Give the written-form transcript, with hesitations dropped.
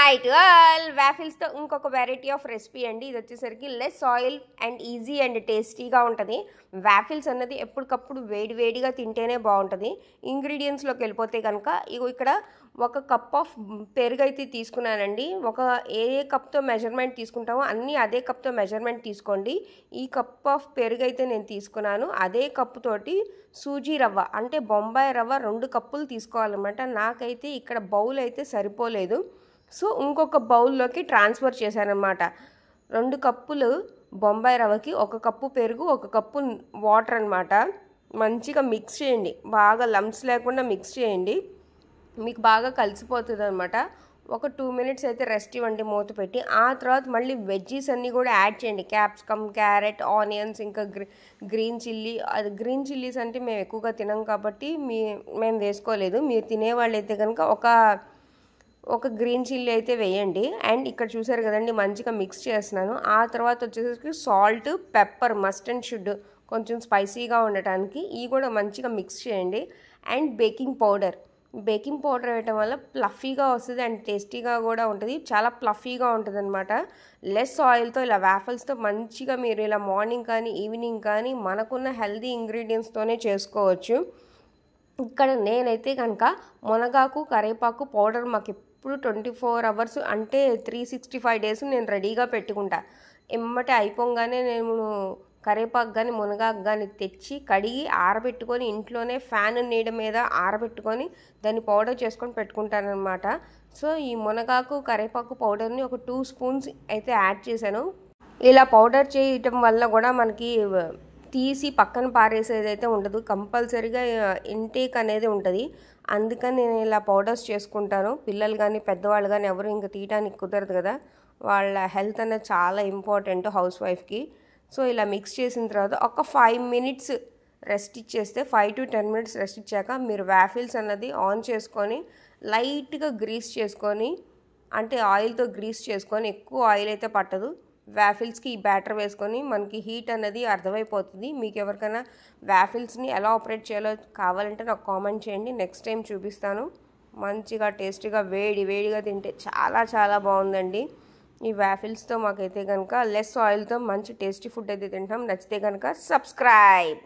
Hi to all వాఫిల్స్తో ఇంకొక variety of recipe అండి. ఇది వచ్చేసరికి less oil and easy and టేస్టీగా ఉంటుంది. వాఫిల్స్ అన్నది ఎప్పటికప్పుడు వేడివేడిగా తింటేనే బాగుంటుంది. ఇంగ్రీడియంట్స్లోకి వెళ్ళిపోతే కనుక ఇక్కడ ఒక కప్ ఆఫ్ పెరుగు అయితే తీసుకున్నానండి. ఏ కప్తో మెజర్మెంట్ తీసుకుంటామో అన్నీ అదే కప్తో మెజర్మెంట్ తీసుకోండి. ఈ కప్ ఆఫ్ పెరుగు అయితే నేను తీసుకున్నాను. అదే కప్పు తోటి సూజీ రవ్వ అంటే బొంబాయి రవ్వ 2 కప్పులు తీసుకోవాలన్నమాట. నాకైతే ఇక్కడ బౌల్ అయితే సరిపోలేదు. సో ఇంకొక బౌల్లోకి ట్రాన్స్ఫర్ చేశానమాట. 2 కప్పులు బొంబాయి రవ్వకి 1 కప్పు పెరుగు 1 కప్పు వాటర్ అనమాట. మంచిగా మిక్స్ చేయండి, బాగా లంప్స్ లేకుండా మిక్స్ చేయండి. మీకు బాగా కలిసిపోతుంది అనమాట. ఒక 2 మినిట్స్ అయితే రెస్ట్ ఇవ్వండి మూత పెట్టి. ఆ తర్వాత మళ్ళీ వెజ్జీస్ అన్నీ కూడా యాడ్ చేయండి. క్యాప్సికమ్, క్యారెట్, ఆనియన్స్, ఇంకా గ్రీన్ చిల్లీ. అది గ్రీన్ చిల్లీస్ అంటే మేము ఎక్కువగా తినం కాబట్టి మేము వేసుకోలేదు. మీరు తినేవాళ్ళు అయితే కనుక ఒక గ్రీన్ చిల్లీ అయితే వేయండి. అండ్ ఇక్కడ చూసారు కదండి, మంచిగా మిక్స్ చేస్తున్నాను. ఆ తర్వాత వచ్చేసరికి salt, pepper must and should కొంచెం స్పైసీగా ఉండటానికి ఇవి కూడా మంచిగా మిక్స్ చేయండి. అండ్ బేకింగ్ పౌడర్ వేయటం వల్ల ప్లఫీగా వస్తుంది అండ్ టేస్టీగా కూడా ఉంటుంది. చాలా ప్లఫీగా ఉంటుంది అనమాట. లెస్ ఆయిల్తో ఇలా వాఫల్స్తో మంచిగా మీరు ఇలా మార్నింగ్ కానీ ఈవినింగ్ కానీ మనకున్న హెల్దీ ఇంగ్రీడియంట్స్తోనే చేసుకోవచ్చు. ఇక్కడ నేనైతే కనుక మునగాకు, కరివేపాకు పౌడర్ మాకు ఎప్పుడు 24 అవర్స్ అంటే 365 డేస్ నేను రెడీగా పెట్టుకుంటా. ఎమ్మటే అయిపోగానే నేను కరివేపాకు కానీ మునగాకు కానీ తెచ్చి కడిగి ఆరబెట్టుకొని ఇంట్లోనే ఫ్యాన్ నీడ మీద ఆరబెట్టుకొని దాన్ని పౌడర్ చేసుకొని పెట్టుకుంటానమాట. సో ఈ మునగాకు, కరివేపాకు పౌడర్ని ఒక 2 స్పూన్స్ అయితే యాడ్ చేశాను. ఇలా పౌడర్ చేయటం వల్ల కూడా మనకి తీసి పక్కన పారేసేది అయితే ఉండదు. కంపల్సరీగా ఇంటేక్ అనేది ఉంటుంది. అందుకని నేను ఇలా పౌడర్స్ చేసుకుంటాను. పిల్లలు కానీ పెద్దవాళ్ళు కానీ ఎవరు ఇంకా తీయడానికి కుదరదు కదా, వాళ్ళ హెల్త్ అనేది చాలా ఇంపార్టెంట్ హౌస్ వైఫ్కి. సో ఇలా మిక్స్ చేసిన తర్వాత ఒక 5 మినిట్స్ రెస్ట్ ఇచ్చేస్తే 5 to 10 మినిట్స్ రెస్ట్ ఇచ్చాక మీరు వాఫిల్స్ అన్నది ఆన్ చేసుకొని లైట్గా గ్రీస్ చేసుకొని, అంటే ఆయిల్తో గ్రీస్ చేసుకొని, ఎక్కువ ఆయిల్ అయితే పట్టదు. వాఫిల్స్కి ఈ బ్యాటర్ వేసుకొని మనకి హీట్ అనేది అర్థమైపోతుంది. మీకు ఎవరికైనా వాఫిల్స్ని ఎలా ఆపరేట్ చేయాలో కావాలంటే నాకు కామెంట్ చేయండి. నెక్స్ట్ టైం చూపిస్తాను. మంచిగా టేస్టీగా వేడిగా తింటే చాలా చాలా బాగుందండి. ఈ వాఫిల్స్తో మాకైతే కనుక లెస్ ఆయిల్తో మంచి టేస్టీ ఫుడ్ అయితే తింటాం. నచ్చితే కనుక సబ్స్క్రైబ్.